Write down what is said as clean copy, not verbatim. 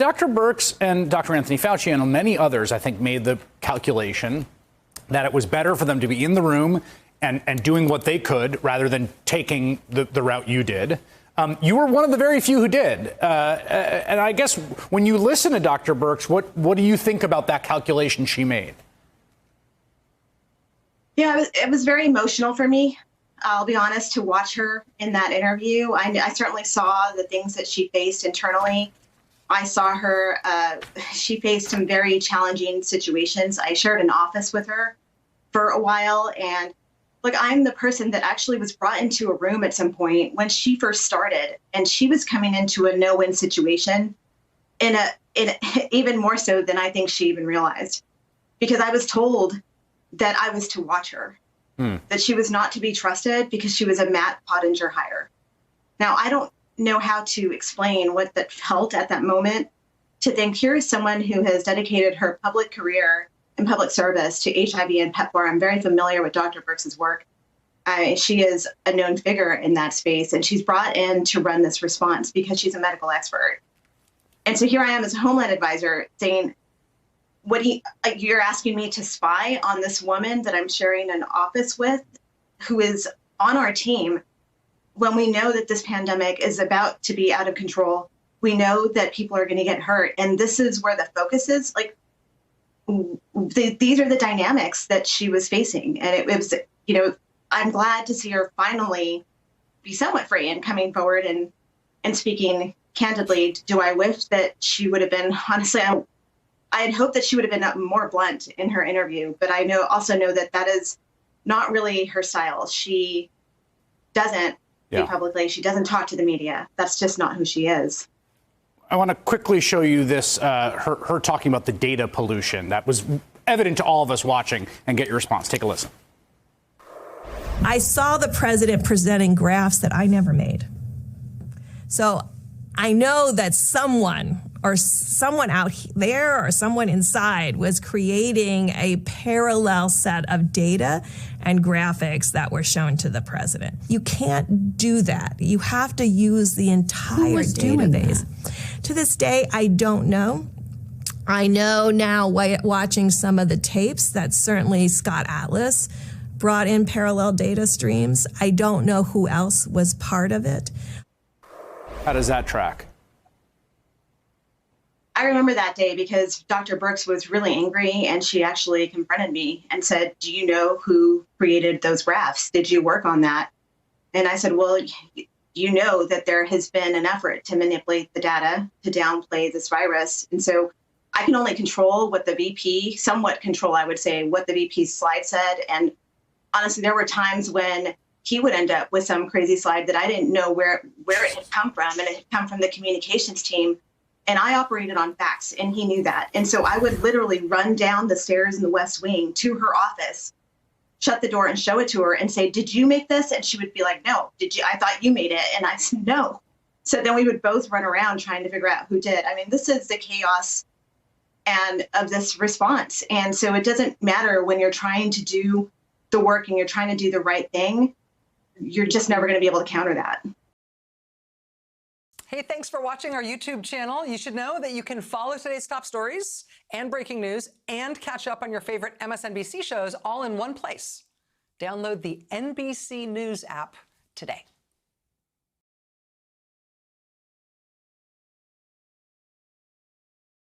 Dr. Birx and Dr. Anthony Fauci and many others, I think, made the calculation that it was better for them to be in the room and doing what they could rather than taking the route you did. You were one of the very few who did. And I guess when you listen to Dr. Birx, what do you think about that calculation she made? Yeah, it was very emotional for me. I'll be honest, to watch her in that interview. I certainly saw the things that she faced internally. I saw her, she faced some very challenging situations. I shared an office with her for a while. And look, I'm the person that actually was brought into a room at some point when she first started, and she was coming into a no-win situation in even more so than I think she even realized, because I was told that I was to watch her, that she was not to be trusted because she was a Matt Pottinger hire. Now, I don't know how to explain what that felt at that moment, to think here is someone who has dedicated her public career and public service to HIV and PEPFAR. I'm very familiar with Dr. Birx's work. She is a known figure in that space, and she's brought in to run this response because she's a medical expert. And so here I am as a Homeland Advisor saying, you're asking me to spy on this woman that I'm sharing an office with, who is on our team, when we know that this pandemic is about to be out of control. We know that people are going to get hurt. And this is where the focus is. Like, these are the dynamics that she was facing. And it was, I'm glad to see her finally be somewhat free and coming forward and speaking candidly. Do I wish that she would have been, honestly, I had hoped that she would have been more blunt in her interview, but I also know that that is not really her style. She doesn't speak publicly. She doesn't talk to the media. That's just not who she is. I want to quickly show you this, her talking about the data pollution that was evident to all of us watching, and get your response. Take a listen. I saw the president presenting graphs that I never made. So I know that someone out there or someone inside was creating a parallel set of data and graphics that were shown to the president. You can't do that. You have to use the entire database. To this day, I don't know. I know now, watching some of the tapes, that certainly Scott Atlas brought in parallel data streams. I don't know who else was part of it. How does that track? I remember that day because Dr. Birx was really angry, and she actually confronted me and said, do you know who created those graphs? Did you work on that? And I said, well, you know that there has been an effort to manipulate the data to downplay this virus. And so I can only control what the VP, somewhat control, I would say, what the VP's slide said. And honestly, there were times when he would end up with some crazy slide that I didn't know where it had come from, and it had come from the communications team. And I operated on facts, and he knew that. And so I would literally run down the stairs in the West Wing to her office, shut the door and show it to her and say, did you make this? And she would be like, no. Did you? I thought you made it. And I said, no. So then we would both run around trying to figure out who did. I mean, this is the chaos and of this response. And so it doesn't matter when you're trying to do the work and you're trying to do the right thing. You're just never going to be able to counter that. Hey, thanks for watching our YouTube channel. You should know that you can follow today's top stories and breaking news and catch up on your favorite MSNBC shows all in one place. Download the NBC News app today.